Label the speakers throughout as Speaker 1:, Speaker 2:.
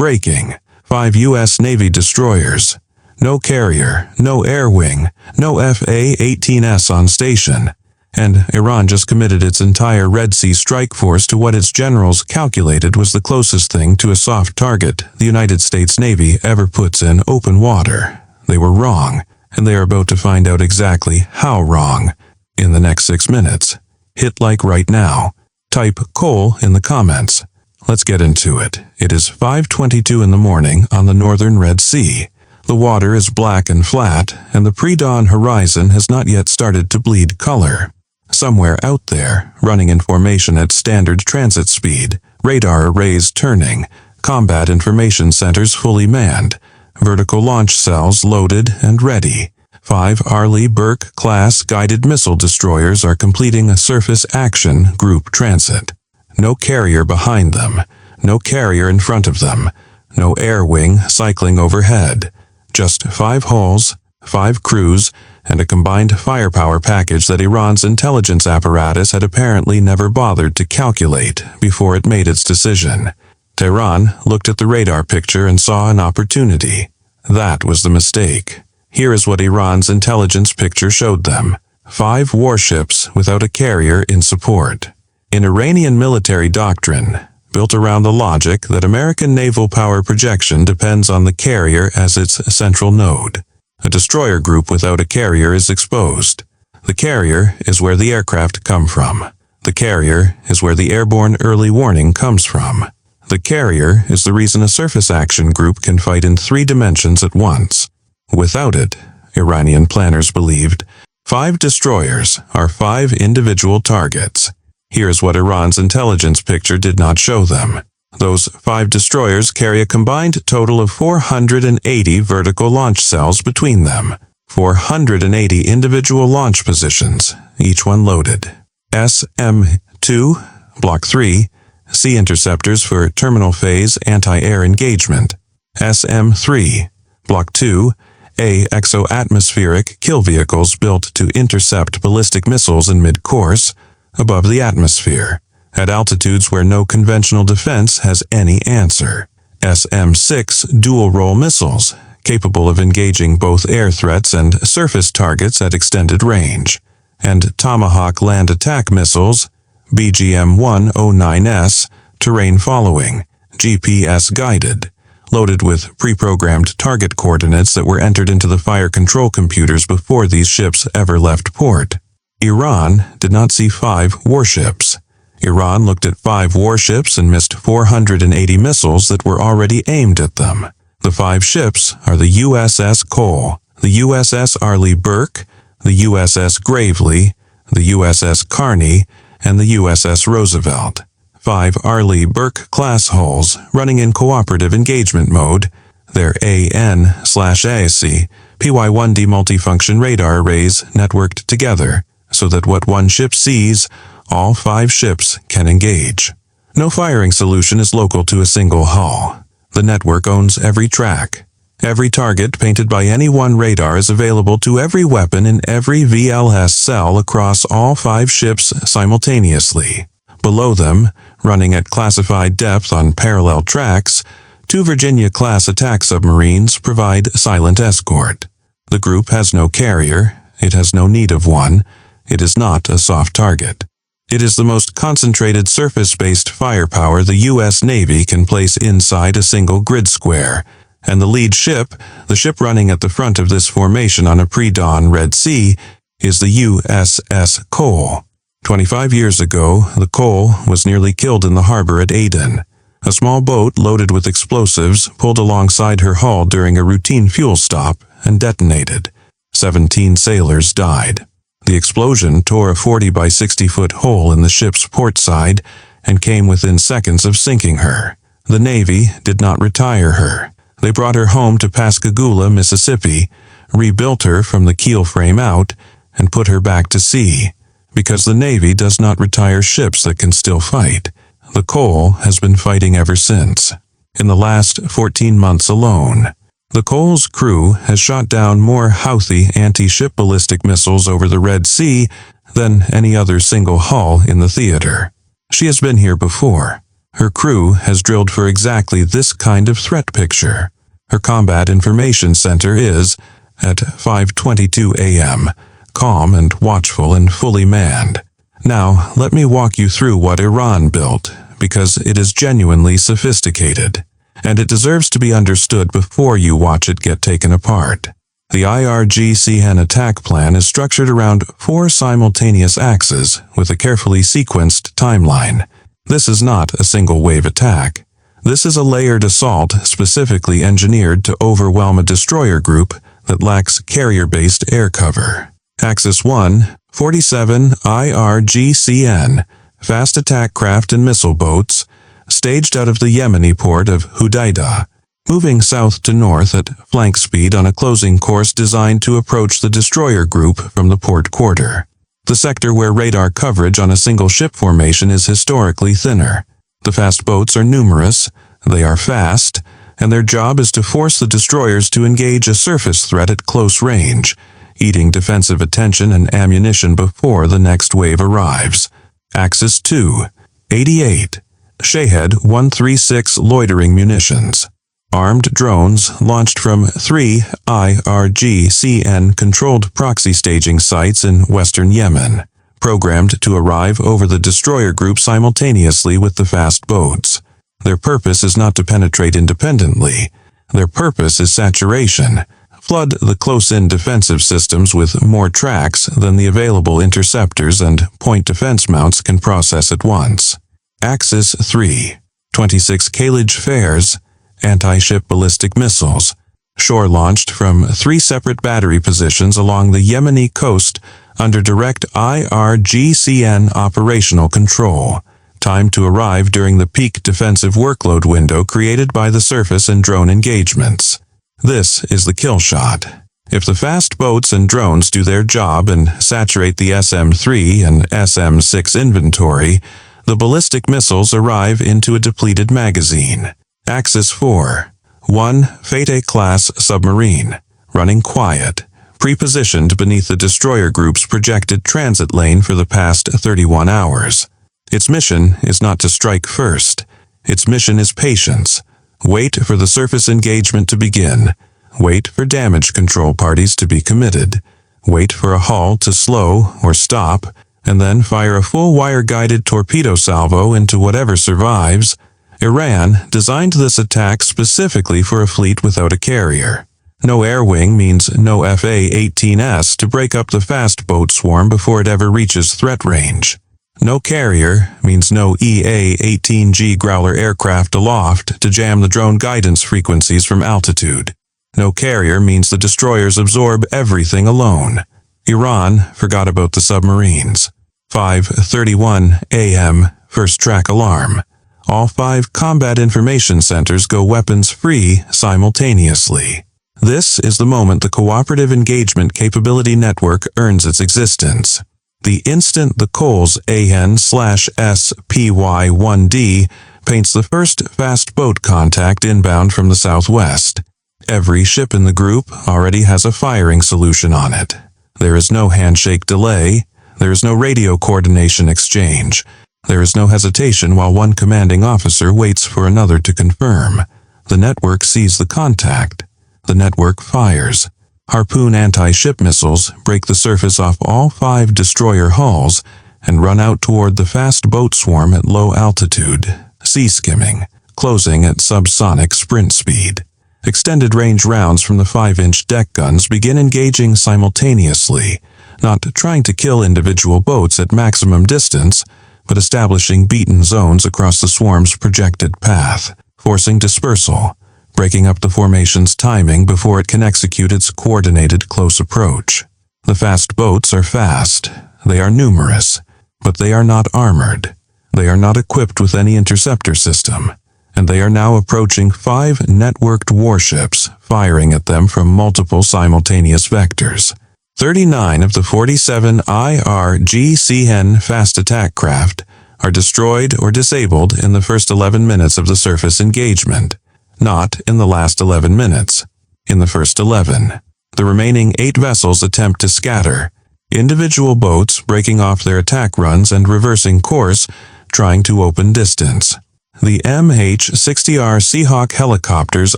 Speaker 1: Breaking: 5 U.S. Navy destroyers. No carrier, no air wing, no FA-18S on station. And Iran just committed its entire Red Sea strike force to what its generals calculated was the closest thing to a soft target the United States Navy ever puts in open water. They were wrong, and they are about to find out exactly how wrong in the next 6 minutes. Hit like right now. Type coal in the comments. Let's get into it. It is 5:22 in the morning on the northern Red Sea. The water is black and flat, and the pre-dawn horizon has not yet started to bleed color. Somewhere out there, running in formation at standard transit speed, radar arrays turning, combat information centers fully manned, vertical launch cells loaded and ready. 5 Arleigh Burke-class guided missile destroyers are completing a surface action group transit. No carrier behind them, no carrier in front of them, no air wing cycling overhead. Just 5 hulls, 5 crews, and a combined firepower package that Iran's intelligence apparatus had apparently never bothered to calculate before it made its decision. Tehran looked at the radar picture and saw an opportunity. That was the mistake. Here is what Iran's intelligence picture showed them. 5 warships without a carrier in support. In Iranian military doctrine, built around the logic that American naval power projection depends on the carrier as its central node. A destroyer group without a carrier is exposed. The carrier is where the aircraft come from. The carrier is where the airborne early warning comes from. The carrier is the reason a surface action group can fight in 3 dimensions at once. Without it, Iranian planners believed, 5 destroyers are 5 individual targets. Here's what Iran's intelligence picture did not show them. Those 5 destroyers carry a combined total of 480 vertical launch cells between them. 480 individual launch positions, each one loaded. SM-2, Block 3, sea interceptors for terminal phase anti-air engagement. SM-3, Block 2, exo-atmospheric kill vehicles built to intercept ballistic missiles in mid-course, above the atmosphere, at altitudes where no conventional defense has any answer. SM-6 dual-role missiles, capable of engaging both air threats and surface targets at extended range. And Tomahawk land attack missiles, BGM-109S, terrain following, GPS guided, loaded with pre-programmed target coordinates that were entered into the fire control computers before these ships ever left port. Iran did not see 5 warships. Iran looked at 5 warships and missed 480 missiles that were already aimed at them. The 5 ships are the USS Cole, the USS Arleigh Burke, the USS Gravely, the USS Carney, and the USS Roosevelt. 5 Arleigh Burke-class hulls running in cooperative engagement mode, their AN/ASC PY1D multifunction radar arrays networked together, so that what one ship sees, all 5 ships can engage. No firing solution is local to a single hull. The network owns every track. Every target painted by any one radar is available to every weapon in every VLS cell across all 5 ships simultaneously. Below them, running at classified depth on parallel tracks, 2 Virginia-class attack submarines provide silent escort. The group has no carrier. It has no need of one. It is not a soft target. It is the most concentrated surface-based firepower the U.S. Navy can place inside a single grid square, and the lead ship, the ship running at the front of this formation on a pre-dawn Red Sea, is the USS Cole. 25 years ago, the Cole was nearly killed in the harbor at Aden. A small boat loaded with explosives pulled alongside her hull during a routine fuel stop and detonated. 17 sailors died. The explosion tore a 40 by 60 foot hole in the ship's port side and came within seconds of sinking her. The Navy did not retire her. They brought her home to Pascagoula, Mississippi, rebuilt her from the keel frame out, and put her back to sea. Because the Navy does not retire ships that can still fight. The Cole has been fighting ever since. In the last 14 months alone, the Cole's crew has shot down more Houthi anti-ship ballistic missiles over the Red Sea than any other single hull in the theater. She has been here before. Her crew has drilled for exactly this kind of threat picture. Her Combat Information Center is, at 5:22 a.m., calm and watchful and fully manned. Now, let me walk you through what Iran built, because it is genuinely sophisticated, and it deserves to be understood before you watch it get taken apart. The IRGCN attack plan is structured around 4 simultaneous axes with a carefully sequenced timeline. This is not a single-wave attack. This is a layered assault specifically engineered to overwhelm a destroyer group that lacks carrier-based air cover. Axis 1, 47 IRGCN, fast attack craft and missile boats, staged out of the Yemeni port of Hudaydah, moving south to north at flank speed on a closing course designed to approach the destroyer group from the port quarter. The sector where radar coverage on a single ship formation is historically thinner. The fast boats are numerous, they are fast, and their job is to force the destroyers to engage a surface threat at close range, eating defensive attention and ammunition before the next wave arrives. Axis 2, 88, Shahed 136 loitering munitions. Armed drones launched from 3 IRGCN-controlled proxy staging sites in western Yemen, programmed to arrive over the destroyer group simultaneously with the fast boats. Their purpose is not to penetrate independently. Their purpose is saturation. Flood the close-in defensive systems with more tracks than the available interceptors and point defense mounts can process at once. Axis 3, 26 Kalij Fares, anti-ship ballistic missiles, shore-launched from 3 separate battery positions along the Yemeni coast under direct IRGCN operational control. Time to arrive during the peak defensive workload window created by the surface and drone engagements. This is the kill shot. If the fast boats and drones do their job and saturate the SM-3 and SM-6 inventory, the ballistic missiles arrive into a depleted magazine. Axis 4, 1 Fate-class submarine, running quiet, pre-positioned beneath the destroyer group's projected transit lane for the past 31 hours. Its mission is not to strike first. Its mission is patience. Wait for the surface engagement to begin. Wait for damage control parties to be committed. Wait for a hull to slow or stop, and then fire a full wire-guided torpedo salvo into whatever survives. Iran designed this attack specifically for a fleet without a carrier. No air wing means no FA-18S to break up the fast boat swarm before it ever reaches threat range. No carrier means no EA-18G Growler aircraft aloft to jam the drone guidance frequencies from altitude. No carrier means the destroyers absorb everything alone. Iran forgot about the submarines. 5:31 a.m. First track alarm. All 5 combat information centers go weapons-free simultaneously. This is the moment the Cooperative Engagement Capability Network earns its existence. The instant the Coles AN/SPY-1D paints the first fast boat contact inbound from the southwest. Every ship in the group already has a firing solution on it. There is no handshake delay. There is no radio coordination exchange. There is no hesitation while one commanding officer waits for another to confirm. The network sees the contact. The network fires. Harpoon anti-ship missiles break the surface off all 5 destroyer hulls and run out toward the fast boat swarm at low altitude, sea skimming, closing at subsonic sprint speed. Extended range rounds from the 5-inch deck guns begin engaging simultaneously, not trying to kill individual boats at maximum distance, but establishing beaten zones across the swarm's projected path, forcing dispersal, breaking up the formation's timing before it can execute its coordinated close approach. The fast boats are fast, they are numerous, but they are not armored. They are not equipped with any interceptor system, and they are now approaching 5 networked warships, firing at them from multiple simultaneous vectors. 39 of the 47 IRGCN fast attack craft are destroyed or disabled in the first 11 minutes of the surface engagement. Not in the last 11 minutes. In the first 11. The remaining 8 vessels attempt to scatter, individual boats breaking off their attack runs and reversing course, trying to open distance. The MH-60R Seahawk helicopters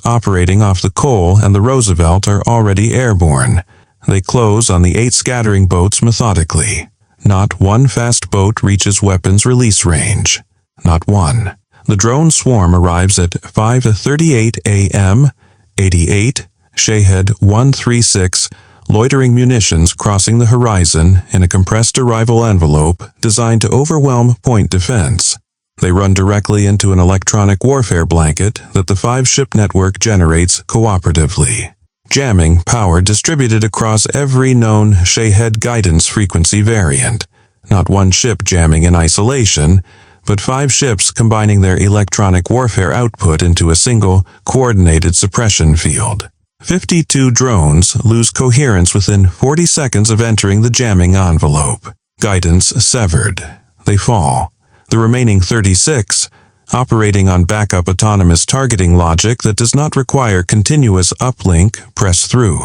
Speaker 1: operating off the Cole and the Roosevelt are already airborne. They close on the 8 scattering boats methodically. Not one fast boat reaches weapons release range. Not one. The drone swarm arrives at 5:38 a.m., 88, Shahed 136, loitering munitions crossing the horizon in a compressed arrival envelope designed to overwhelm point defense. They run directly into an electronic warfare blanket that the 5-ship network generates cooperatively. Jamming power distributed across every known Shahed guidance frequency variant. Not one ship jamming in isolation, but 5 ships combining their electronic warfare output into a single, coordinated suppression field. 52 drones lose coherence within 40 seconds of entering the jamming envelope. Guidance severed. They fall. The remaining 36, operating on backup autonomous targeting logic that does not require continuous uplink, press through.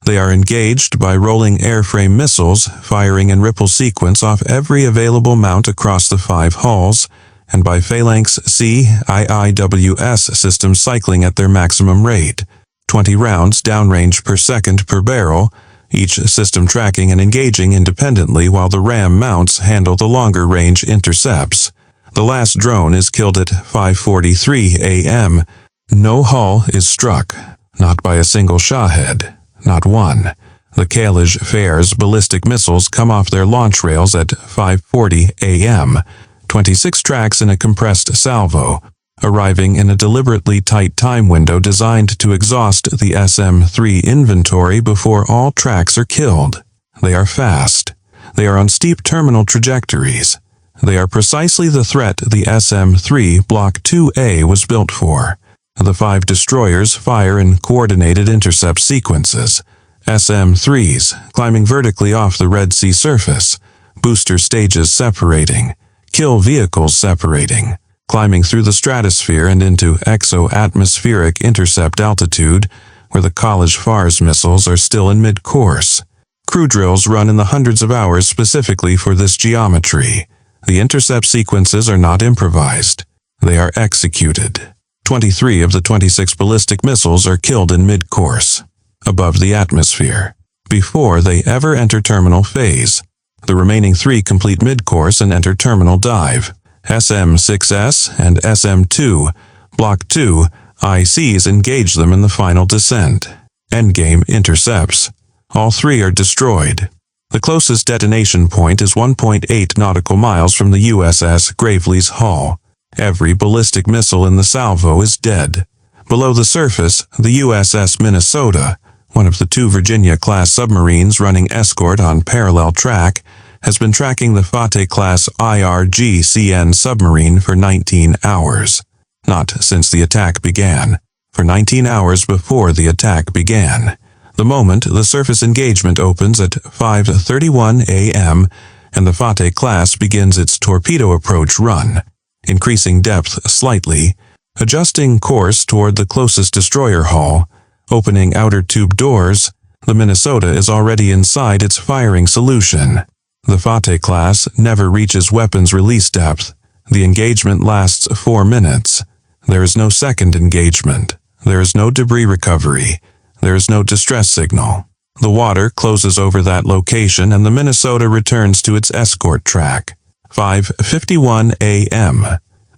Speaker 1: They are engaged by rolling airframe missiles, firing in ripple sequence off every available mount across the 5 hulls, and by Phalanx C-IIWS systems cycling at their maximum rate. 20 rounds downrange per second per barrel, each system tracking and engaging independently while the RAM mounts handle the longer-range intercepts. The last drone is killed at 5:43 a.m. No hull is struck, not by a single Shahed, not one. The Khalij Fair's ballistic missiles come off their launch rails at 5:40 a.m., 26 tracks in a compressed salvo, arriving in a deliberately tight time window designed to exhaust the SM-3 inventory before all tracks are killed. They are fast. They are on steep terminal trajectories. They are precisely the threat the SM-3 Block 2A was built for. The 5 destroyers fire in coordinated intercept sequences. SM-3s climbing vertically off the Red Sea surface, booster stages separating, kill vehicles separating, climbing through the stratosphere and into exo-atmospheric intercept altitude, where the Khalij Far's missiles are still in mid-course. Crew drills run in the hundreds of hours specifically for this geometry. The intercept sequences are not improvised. They are executed. 23 of the 26 ballistic missiles are killed in mid-course, above the atmosphere, before they ever enter terminal phase. The remaining 3 complete mid-course and enter terminal dive. SM-6S and SM-2, Block 2, ICs engage them in the final descent. Endgame intercepts. All 3 are destroyed. The closest detonation point is 1.8 nautical miles from the USS Gravely's hull. Every ballistic missile in the salvo is dead. Below the surface, the USS Minnesota, one of the 2 Virginia-class submarines running escort on parallel track, has been tracking the Fateh-class IRGCN submarine for 19 hours. Not since the attack began. For 19 hours before the attack began. The moment the surface engagement opens at 5:31 a.m. and the Fateh class begins its torpedo approach run, increasing depth slightly, adjusting course toward the closest destroyer hull, opening outer tube doors, the Minnesota is already inside its firing solution. The Fateh class never reaches weapons release depth. The engagement lasts 4 minutes. There is no second engagement. There is no debris recovery. There is no distress signal. The water closes over that location and the Minnesota returns to its escort track. 5:51 a.m.,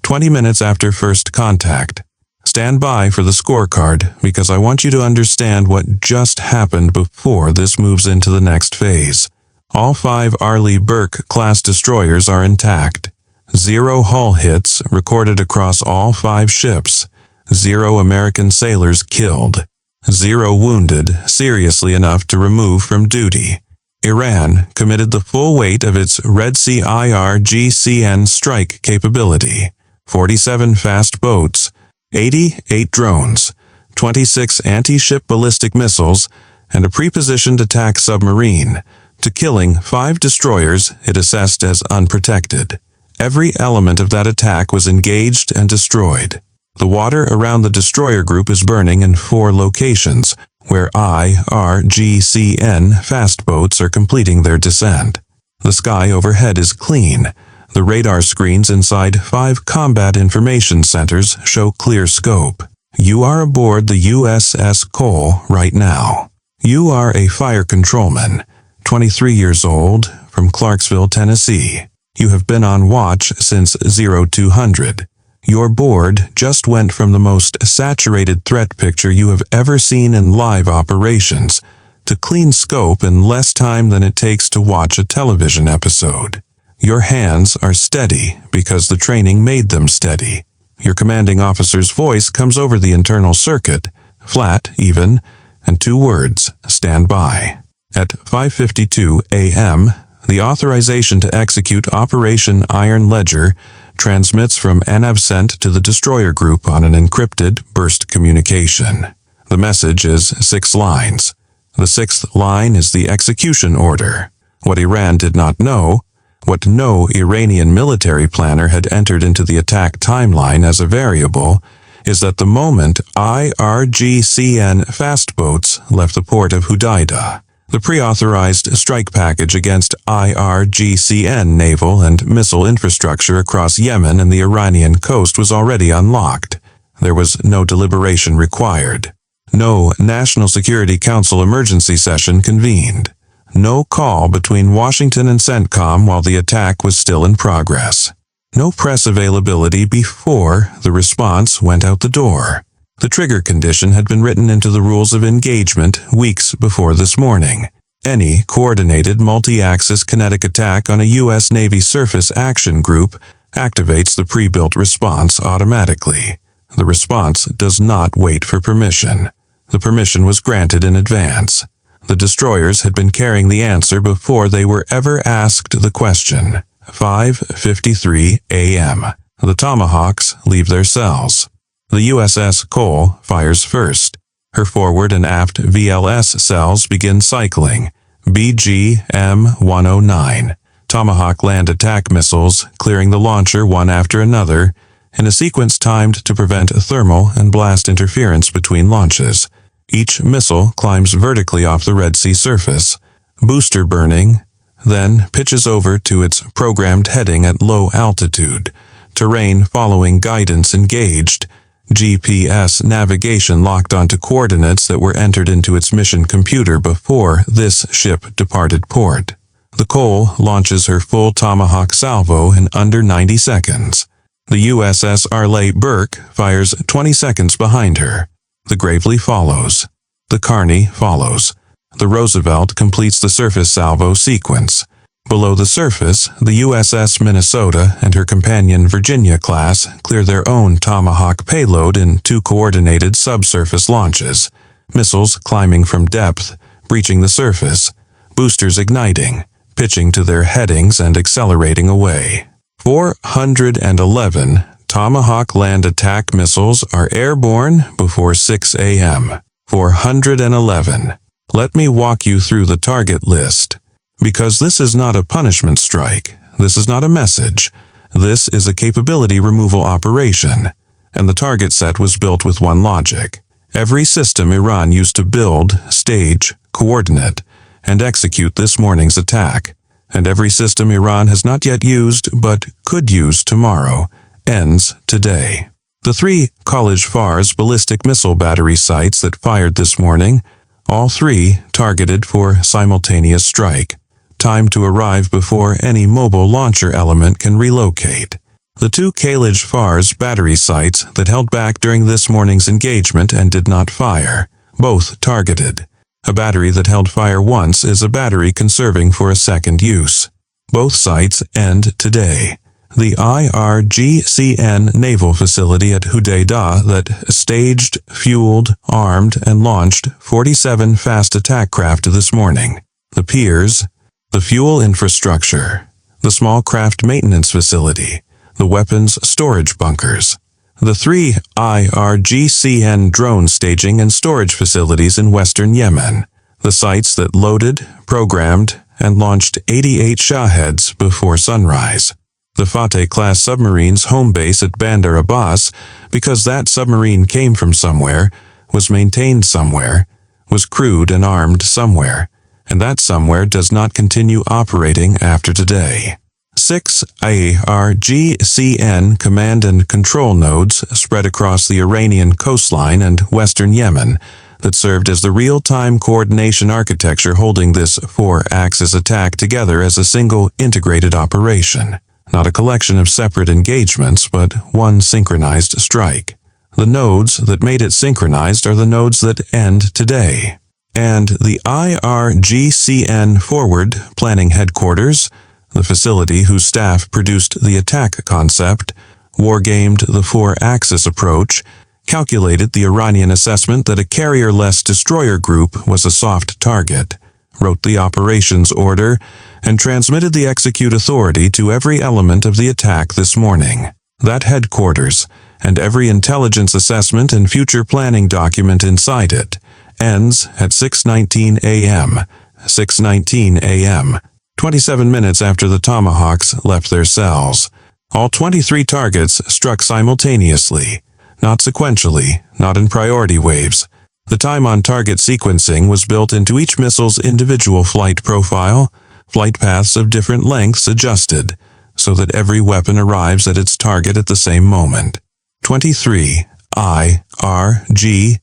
Speaker 1: 20 minutes after first contact. Stand by for the scorecard because I want you to understand what just happened before this moves into the next phase. All 5 Arleigh Burke-class destroyers are intact. 0 hull hits recorded across all 5 ships. 0 American sailors killed. 0 wounded seriously enough to remove from duty. Iran committed the full weight of its Red Sea IRGCN strike capability. 47 fast boats, 88 drones, 26 anti-ship ballistic missiles, and a pre-positioned attack submarine, to killing 5 destroyers it assessed as unprotected. Every element of that attack was engaged and destroyed. The water around the destroyer group is burning in 4 locations, where IRGCN fast boats are completing their descent. The sky overhead is clean. The radar screens inside 5 combat information centers show clear scope. You are aboard the USS Cole right now. You are a fire controlman, 23 years old, from Clarksville, Tennessee. You have been on watch since 0200. Your board just went from the most saturated threat picture you have ever seen in live operations to clean scope in less time than it takes to watch a television episode. Your hands are steady because the training made them steady. Your commanding officer's voice comes over the internal circuit, flat, even, and 2 words, stand by. At 5:52 a.m., the authorization to execute Operation Iron Ledger transmits from NAVCENT to the destroyer group on an encrypted burst communication. The message is 6 lines. The 6th line is the execution order. What Iran did not know, what no Iranian military planner had entered into the attack timeline as a variable, is that the moment IRGCN fast boats left the port of Hodeidah, the pre-authorized strike package against IRGCN naval and missile infrastructure across Yemen and the Iranian coast was already unlocked. There was no deliberation required. No National Security Council emergency session convened. No call between Washington and CENTCOM while the attack was still in progress. No press availability before the response went out the door. The trigger condition had been written into the rules of engagement weeks before this morning. Any coordinated multi-axis kinetic attack on a U.S. Navy surface action group activates the pre-built response automatically. The response does not wait for permission. The permission was granted in advance. The destroyers had been carrying the answer before they were ever asked the question. 5:53 a.m. The Tomahawks leave their cells. The USS Cole fires first. Her forward and aft VLS cells begin cycling. BGM-109. Tomahawk land attack missiles, clearing the launcher one after another, in a sequence timed to prevent thermal and blast interference between launches. Each missile climbs vertically off the Red Sea surface, booster burning, then pitches over to its programmed heading at low altitude, terrain following guidance engaged, GPS navigation locked onto coordinates that were entered into its mission computer before this ship departed port. The Cole launches her full Tomahawk salvo in under 90 seconds. The USS Arleigh Burke fires 20 seconds behind her. The Gravely follows. The Kearney follows. The Roosevelt completes the surface salvo sequence. Below the surface, the USS Minnesota and her companion Virginia class clear their own Tomahawk payload in 2 coordinated subsurface launches, missiles climbing from depth, breaching the surface, boosters igniting, pitching to their headings and accelerating away. 411 Tomahawk land attack missiles are airborne before 6 a.m. 411. Let me walk you through the target list. Because this is not a punishment strike, this is not a message, this is a capability removal operation, and the target set was built with one logic. Every system Iran used to build, stage, coordinate, and execute this morning's attack, and every system Iran has not yet used but could use tomorrow, ends today. The 3 College Fars ballistic missile battery sites that fired this morning, all 3 targeted for simultaneous strike. Time to arrive before any mobile launcher element can relocate. The 2 College Fars battery sites that held back during this morning's engagement and did not fire, both targeted. A battery that held fire once is a battery conserving for a second use. Both sites end today. The IRGCN naval facility at Hodeidah that staged, fueled, armed, and launched 47 fast attack craft this morning. The piers, the fuel infrastructure, the small craft maintenance facility, the weapons storage bunkers, the 3 IRGCN drone staging and storage facilities in western Yemen, the sites that loaded, programmed, and launched 88 Shaheds before sunrise. The Fateh-class submarine's home base at Bandar Abbas, because that submarine came from somewhere, was maintained somewhere, was crewed and armed somewhere, and that somewhere does not continue operating after today. 6 IRGCN command and control nodes spread across the Iranian coastline and western Yemen that served as the real-time coordination architecture holding this four-axis attack together as a single integrated operation. Not a collection of separate engagements, but one synchronized strike. The nodes that made it synchronized are the nodes that end today. And the IRGCN Forward Planning Headquarters, the facility whose staff produced the attack concept, wargamed the four-axis approach, calculated the Iranian assessment that a carrier-less destroyer group was a soft target, wrote the operations order, and transmitted the execute authority to every element of the attack this morning. That headquarters, and every intelligence assessment and future planning document inside it, ends at 6:19 a.m. 6:19 a.m., 27 minutes after the Tomahawks left their cells. All 23 targets struck simultaneously, not sequentially, not in priority waves. The time-on-target sequencing was built into each missile's individual flight profile, flight paths of different lengths adjusted, so that every weapon arrives at its target at the same moment. 23 IRGCN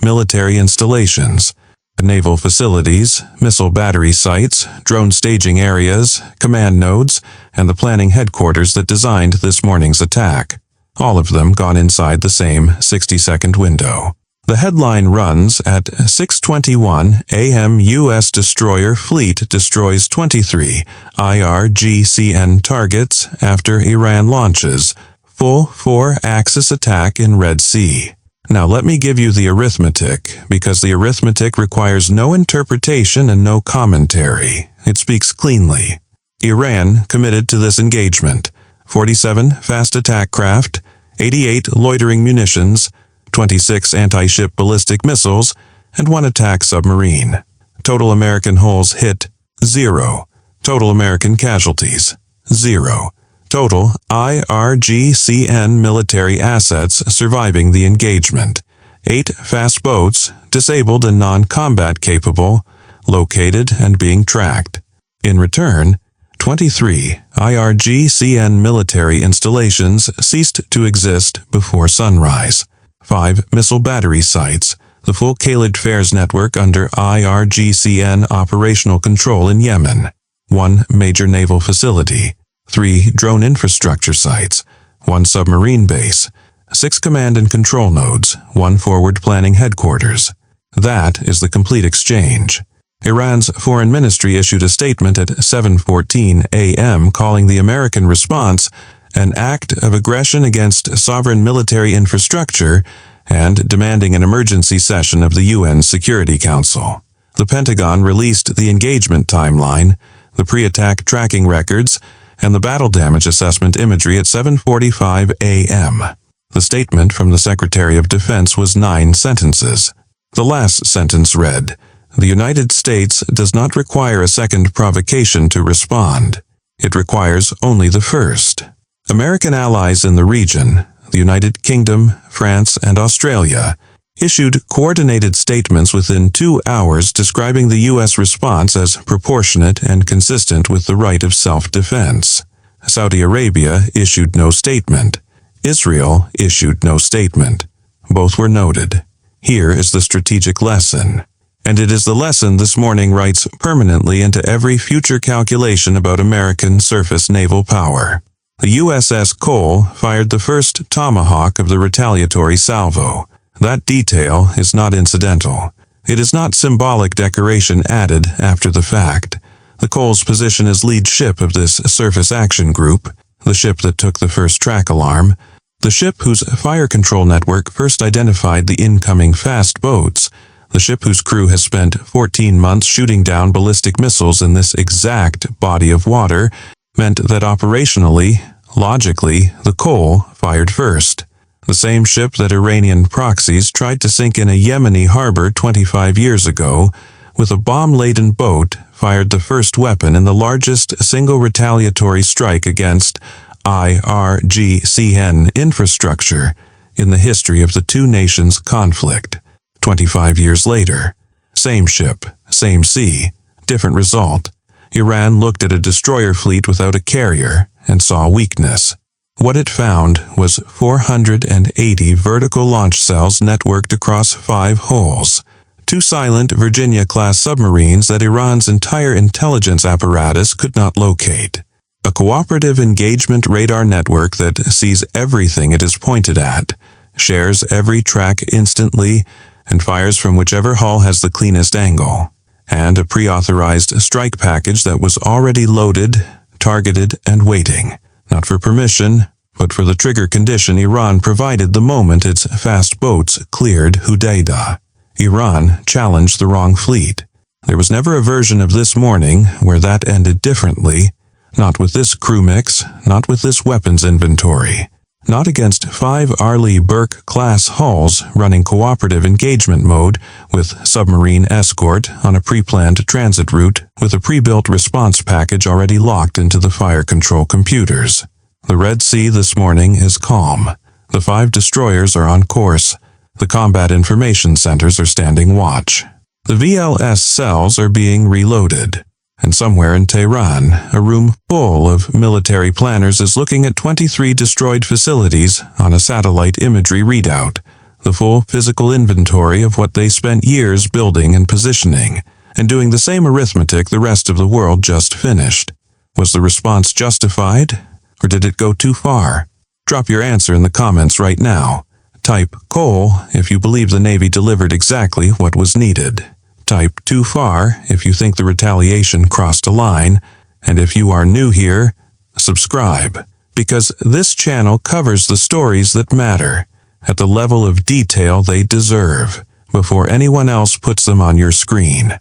Speaker 1: military installations, naval facilities, missile battery sites, drone staging areas, command nodes, and the planning headquarters that designed this morning's attack. All of them gone inside the same 60-second window. The headline runs at 6:21 a.m. U.S. destroyer fleet destroys 23 IRGCN targets after Iran launches full four-axis attack in Red Sea. Now let me give you the arithmetic, because the arithmetic requires no interpretation and no commentary. It speaks cleanly. Iran committed to this engagement 47 fast attack craft, 88 loitering munitions, 26 anti-ship ballistic missiles, and 1 attack submarine. Total American hulls hit 0. Total American casualties 0. Total IRGCN military assets surviving the engagement. 8 fast boats, disabled and non-combat capable, located and being tracked. In return, 23 IRGCN military installations ceased to exist before sunrise. 5 missile battery sites, the full Khalid Fares network under IRGCN operational control in Yemen. 1 major naval facility. 3 drone infrastructure sites, 1 submarine base, 6 command and control nodes, 1 forward planning headquarters. That is the complete exchange. Iran's foreign ministry issued a statement at 7:14 a.m. calling the American response an act of aggression against sovereign military infrastructure and demanding an emergency session of the UN Security Council. The Pentagon released the engagement timeline, the pre-attack tracking records, and the battle damage assessment imagery at 7:45 a.m. The statement from the Secretary of Defense was 9 sentences. The last sentence read, "The United States does not require a second provocation to respond. It requires only the first." American allies in the region, the United Kingdom, France, and Australia, issued coordinated statements within 2 hours describing the U.S. response as proportionate and consistent with the right of self-defense. Saudi Arabia issued no statement. Israel issued no statement. Both were noted. Here is the strategic lesson. And it is the lesson this morning writes permanently into every future calculation about American surface naval power. The USS Cole fired the first Tomahawk of the retaliatory salvo. That detail is not incidental. It is not symbolic decoration added after the fact. The Cole's position as lead ship of this surface action group, the ship that took the first track alarm, the ship whose fire control network first identified the incoming fast boats, the ship whose crew has spent 14 months shooting down ballistic missiles in this exact body of water, meant that operationally, logically, the Cole fired first. The same ship that Iranian proxies tried to sink in a Yemeni harbor 25 years ago, with a bomb-laden boat, fired the first weapon in the largest single retaliatory strike against IRGCN infrastructure in the history of the two nations' conflict. 25 years later, same ship, same sea, different result. Iran looked at a destroyer fleet without a carrier and saw weakness. What it found was 480 vertical launch cells networked across 5 holes. 2 silent Virginia-class submarines that Iran's entire intelligence apparatus could not locate. A cooperative engagement radar network that sees everything it is pointed at, shares every track instantly, and fires from whichever hull has the cleanest angle. And a pre-authorized strike package that was already loaded, targeted, and waiting, not for permission, but for the trigger condition Iran provided the moment its fast boats cleared Hodeidah. Iran challenged the wrong fleet. There was never a version of this morning where that ended differently, not with this crew mix, not with this weapons inventory. Not against 5 Arleigh Burke-class hulls running cooperative engagement mode with submarine escort on a pre-planned transit route with a pre-built response package already locked into the fire control computers. The Red Sea this morning is calm. The 5 destroyers are on course. The combat information centers are standing watch. The VLS cells are being reloaded. And somewhere in Tehran, a room full of military planners is looking at 23 destroyed facilities on a satellite imagery readout, the full physical inventory of what they spent years building and positioning, and doing the same arithmetic the rest of the world just finished. Was the response justified, or did it go too far? Drop your answer in the comments right now. Type "Cole" if you believe the Navy delivered exactly what was needed. Type "Too far" if you think the retaliation crossed a line, and if you are new here, subscribe, because this channel covers the stories that matter, at the level of detail they deserve, before anyone else puts them on your screen.